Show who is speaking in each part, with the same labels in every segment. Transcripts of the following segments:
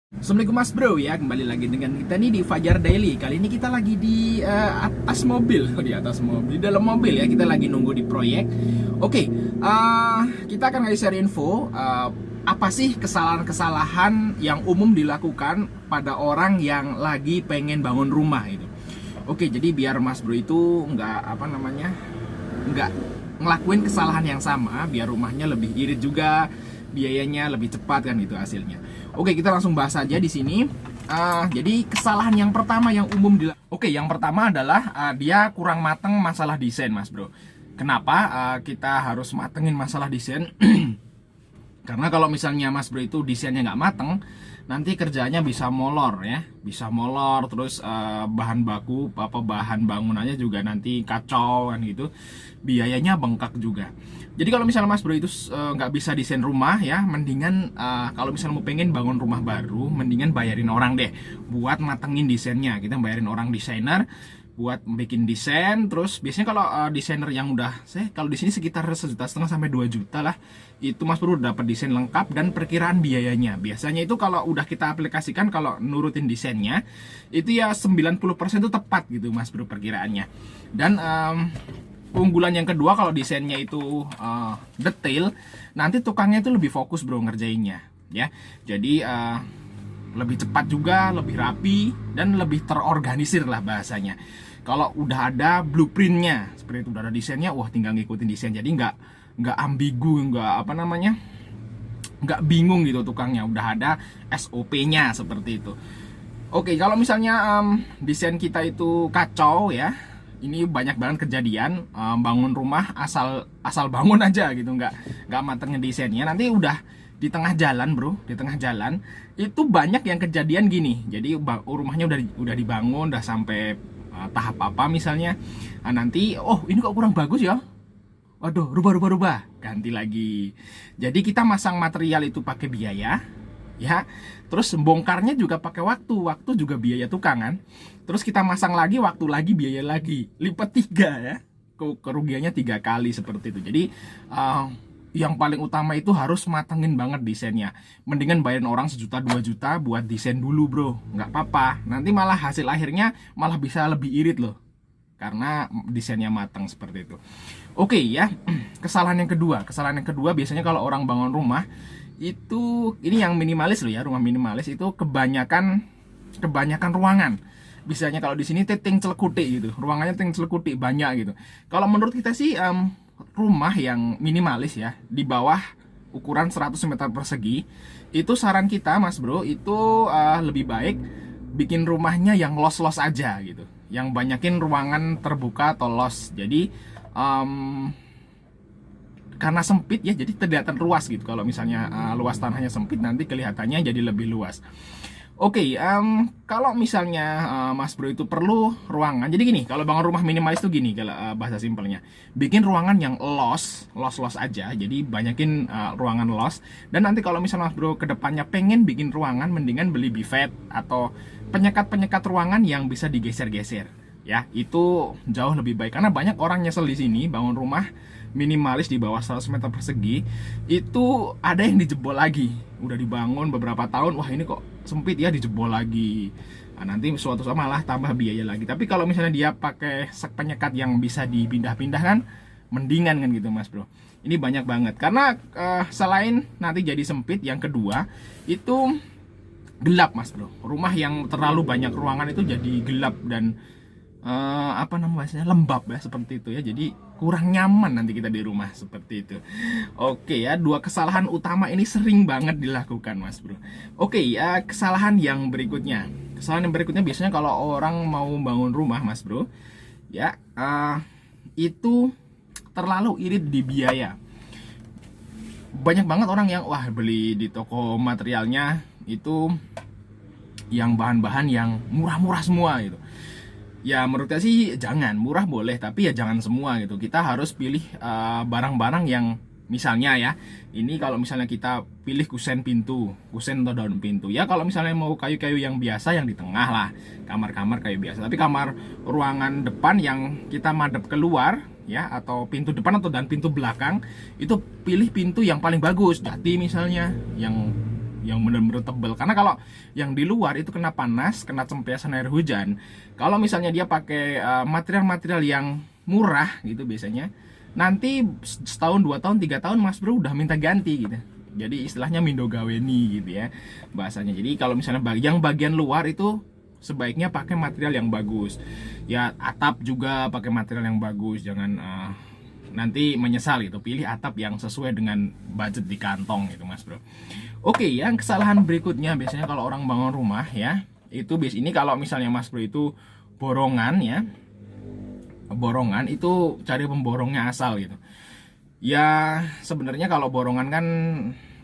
Speaker 1: Assalamualaikum Mas Bro ya, kembali lagi dengan kita nih di Fajar Daily. Kali ini kita lagi di atas mobil, di atas mobil, di dalam mobil ya. Kita lagi nunggu di proyek. Oke, kita akan ngasih share info apa sih kesalahan-kesalahan yang umum dilakukan pada orang yang lagi pengen bangun rumah itu. Oke, jadi biar Mas Bro itu nggak ngelakuin kesalahan yang sama, biar rumahnya lebih irit juga, biayanya lebih cepat kan gitu hasilnya. Oke, kita langsung bahas aja di sini. Jadi kesalahan yang pertama yang umum yang pertama adalah dia kurang mateng masalah desain, Mas Bro. Kenapa kita harus matengin masalah desain? Karena kalau misalnya Mas Bro itu desainnya nggak mateng, nanti kerjanya bisa molor ya, bisa molor. Terus bahan baku bahan bangunannya juga nanti kacau kan gitu, biayanya bengkak juga. Jadi kalau misalnya Mas Bro itu nggak bisa desain rumah ya, mendingan kalau misalnya mau pengen bangun rumah baru, mendingan bayarin orang deh buat matengin desainnya. Kita bayarin orang desainer buat bikin desain. Terus biasanya kalau desainer yang udah kalau di sini sekitar 1,5 juta sampai 2 juta lah, itu Mas Bro dapat desain lengkap dan perkiraan biayanya. Biasanya itu kalau udah kita aplikasikan, kalau nurutin desainnya itu ya 90% itu tepat gitu Mas Bro perkiraannya. Dan keunggulan yang kedua, kalau desainnya itu detail, nanti tukangnya itu lebih fokus Bro ngerjainnya ya. Jadi lebih cepat juga, lebih rapi, dan lebih terorganisir lah bahasanya. Kalau udah ada blueprintnya, seperti itu, udah ada desainnya, wah tinggal ngikutin desain. Jadi nggak ambigu, nggak bingung gitu tukangnya. Udah ada SOP-nya seperti itu. Oke, kalau misalnya desain kita itu kacau ya, ini banyak banget kejadian bangun rumah asal bangun aja gitu, nggak matengin desainnya. Nanti udah di tengah jalan Bro, di tengah jalan itu banyak yang kejadian gini. Jadi rumahnya udah dibangun, udah sampai tahap apa misalnya, nanti ini kok kurang bagus ya, waduh rubah, ganti lagi. Jadi kita masang material itu pakai biaya ya, terus bongkarnya juga pakai waktu juga biaya tukang kan. Terus kita masang lagi, waktu lagi, biaya lagi, lipat 3 ya, kerugiannya 3 kali seperti itu. Jadi yang paling utama itu harus matengin banget desainnya. Mendingan bayarin orang 1 juta 2 juta buat desain dulu Bro, nggak apa-apa. Nanti malah hasil akhirnya malah bisa lebih irit loh, karena desainnya matang seperti itu. Oke ya, kesalahan yang kedua biasanya kalau orang bangun rumah itu, ini yang minimalis loh ya, rumah minimalis itu kebanyakan ruangan. Biasanya kalau di sini ting celekuti gitu, ruangannya ting celekuti banyak gitu. Kalau menurut kita sih rumah yang minimalis ya, di bawah ukuran 100 meter persegi, itu saran kita Mas Bro itu lebih baik bikin rumahnya yang los-los aja gitu, yang banyakin ruangan terbuka atau los. Jadi karena sempit ya, jadi kelihatan luas gitu. Kalau misalnya luas tanahnya sempit, nanti kelihatannya jadi lebih luas. Oke, kalau misalnya Mas Bro itu perlu ruangan, jadi gini, kalau bangun rumah minimalis tuh gini, kalau bahasa simpelnya, bikin ruangan yang los aja, jadi banyakin ruangan los. Dan nanti kalau misalnya Mas Bro kedepannya pengen bikin ruangan, mendingan beli bivet atau penyekat ruangan yang bisa digeser-geser ya, itu jauh lebih baik. Karena banyak orang nyesel di sini bangun rumah minimalis di bawah 100 meter persegi, itu ada yang dijebol lagi. Udah dibangun beberapa tahun, wah ini kok sempit ya, dijebol lagi. Nanti suatu saat malah tambah biaya lagi. Tapi kalau misalnya dia pakai sak penyekat yang bisa dipindah-pindah kan, mendingan kan gitu Mas Bro. Ini banyak banget. Karena selain nanti jadi sempit, yang kedua itu gelap Mas Bro. Rumah yang terlalu banyak ruangan itu jadi gelap dan lembab ya, seperti itu ya. Jadi kurang nyaman nanti kita di rumah seperti itu. Oke ya, dua kesalahan utama ini sering banget dilakukan Mas Bro. Oke ya, kesalahan yang berikutnya biasanya kalau orang mau bangun rumah Mas Bro ya, itu terlalu irit di biaya. Banyak banget orang yang beli di toko materialnya itu yang bahan-bahan yang murah-murah semua gitu. Ya menurut saya sih jangan, murah boleh tapi ya jangan semua gitu. Kita harus pilih barang-barang yang, misalnya ya, ini kalau misalnya kita pilih kusen atau daun pintu ya, kalau misalnya mau kayu-kayu yang biasa, yang di tengah lah, kamar-kamar kayu biasa. Tapi kamar ruangan depan yang kita madep keluar ya, atau pintu depan dan pintu belakang, itu pilih pintu yang paling bagus, jati misalnya, yang benar-benar tebal. Karena kalau yang di luar itu kena panas, kena cempesan air hujan. Kalau misalnya dia pakai material-material yang murah gitu biasanya, nanti setahun, 2 tahun, 3 tahun Mas Bro udah minta ganti gitu. Jadi istilahnya mindo gaweni gitu ya bahasanya. Jadi kalau misalnya yang bagian luar itu sebaiknya pakai material yang bagus. Ya atap juga pakai material yang bagus. Jangan nanti menyesal gitu. Pilih atap yang sesuai dengan budget di kantong gitu Mas Bro. Oke, yang kesalahan berikutnya biasanya kalau orang bangun rumah ya, itu ini kalau misalnya Mas Bro itu borongan ya. Borongan itu cari pemborongnya asal gitu. Ya sebenarnya kalau borongan kan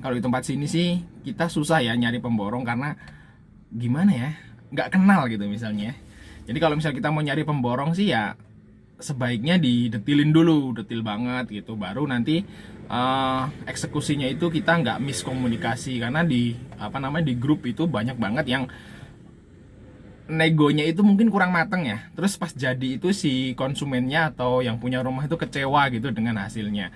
Speaker 1: kalau di tempat sini sih kita susah ya nyari pemborong karena gimana ya, nggak kenal gitu misalnya. Jadi kalau misalnya kita mau nyari pemborong sih ya sebaiknya didetilin dulu, detil banget gitu, baru nanti eksekusinya itu kita nggak miskomunikasi. Karena di di grup itu banyak banget yang negonya itu mungkin kurang mateng ya. Terus pas jadi itu si konsumennya atau yang punya rumah itu kecewa gitu dengan hasilnya.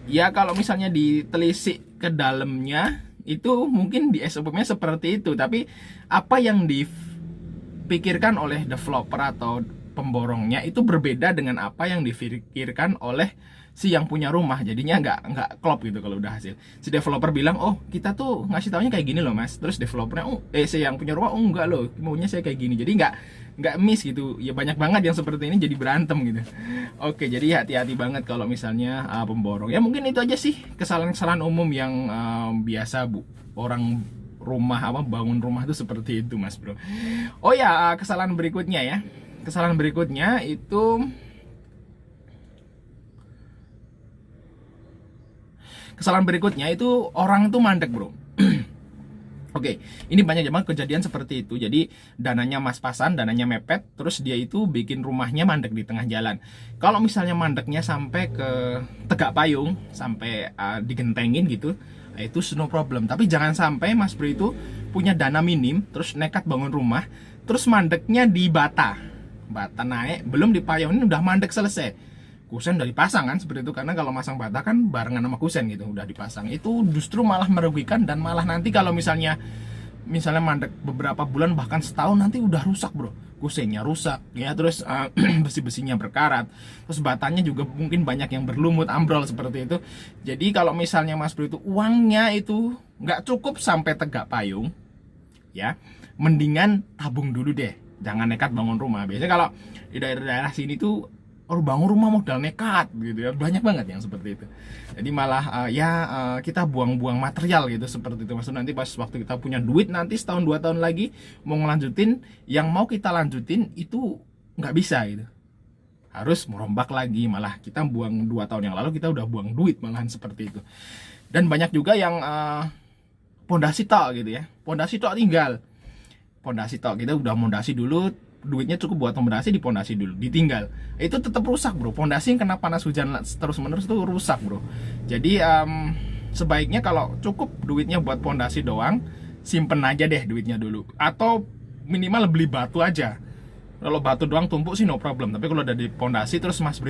Speaker 1: Ya kalau misalnya ditelisik ke dalamnya itu mungkin di SOP-nya seperti itu, tapi apa yang dipikirkan oleh developer atau pemborongnya itu berbeda dengan apa yang dipikirkan oleh si yang punya rumah. Jadinya nggak klop gitu kalau udah hasil. Si developer bilang, oh kita tuh ngasih taunya kayak gini loh mas. Terus developernya, si yang punya rumah, oh enggak loh, maunya saya kayak gini. Jadi nggak miss gitu. Ya banyak banget yang seperti ini jadi berantem gitu. Oke, jadi hati-hati banget kalau misalnya pemborong. Ya mungkin itu aja sih kesalahan-kesalahan umum yang biasa orang rumah bangun rumah itu seperti itu mas bro. Oh ya, kesalahan berikutnya ya. Kesalahan berikutnya itu orang tuh mandek bro. Oke, ini banyak banget kejadian seperti itu. Jadi dananya mas-pasan, dananya mepet, terus dia itu bikin rumahnya mandek di tengah jalan. Kalau misalnya mandeknya sampai ke tegak payung, sampai digentengin gitu, itu no problem. Tapi jangan sampai mas bro itu punya dana minim, terus nekat bangun rumah, terus mandeknya di bata naik, belum dipayungin udah mandek selesai. Kusen udah dipasang kan seperti itu, karena kalau masang bata kan barengan sama kusen gitu, udah dipasang. Itu justru malah merugikan, dan malah nanti kalau misalnya mandek beberapa bulan bahkan setahun, nanti udah rusak bro. Kusennya rusak ya, terus besi-besinya berkarat, terus batanya juga mungkin banyak yang berlumut, ambrol seperti itu. Jadi kalau misalnya mas bro itu uangnya itu nggak cukup sampai tegak payung ya, mendingan tabung dulu deh, jangan nekat bangun rumah. Biasanya kalau di daerah-daerah sini tuh bangun rumah modal nekat gitu ya, banyak banget yang seperti itu. Jadi malah kita buang-buang material gitu seperti itu. Maksudnya nanti pas waktu kita punya duit, nanti setahun 2 tahun lagi mau ngelanjutin, yang mau kita lanjutin itu nggak bisa gitu, harus merombak lagi. Malah kita buang 2 tahun yang lalu kita udah buang duit malahan seperti itu. Dan banyak juga yang pondasi tok gitu ya, pondasi tok tinggal, pondasi tok, kita udah pondasi dulu, duitnya cukup buat pondasi, di pondasi dulu ditinggal, itu tetap rusak bro. Pondasi yang kena panas hujan terus menerus itu rusak bro. Jadi sebaiknya kalau cukup duitnya buat pondasi doang, simpen aja deh duitnya dulu, atau minimal beli batu aja. Kalau batu doang tumpuk sih no problem, tapi kalau udah di pondasi terus mas bro